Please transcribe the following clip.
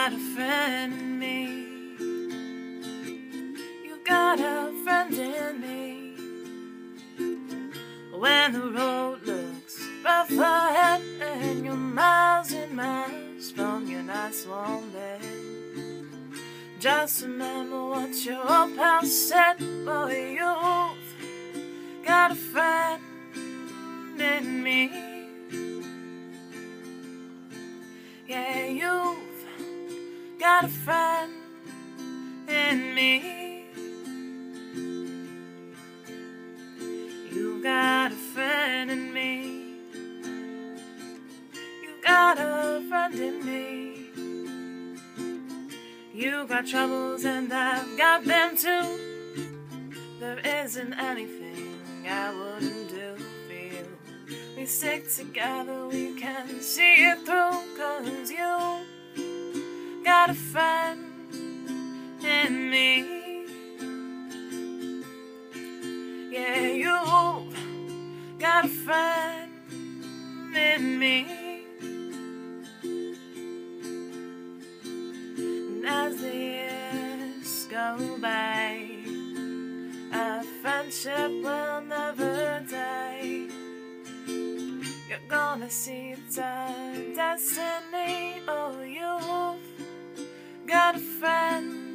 got a friend in me. You got a friend in me. When the road looks rough ahead and you're miles and miles from your nice warm bed, just remember what your old pal said. Boy, you've got a friend in me. Yeah, you've got a friend in me. You got a friend in me. You got a friend in me. You got troubles and I've got them too. There isn't anything I wouldn't do for you. We stick together, we can see it through. 'Cause you got a friend in me. Yeah, you've got a friend in me. And as the years go by, our friendship will never die. You're gonna see it's our destiny. Oh, you've got a friend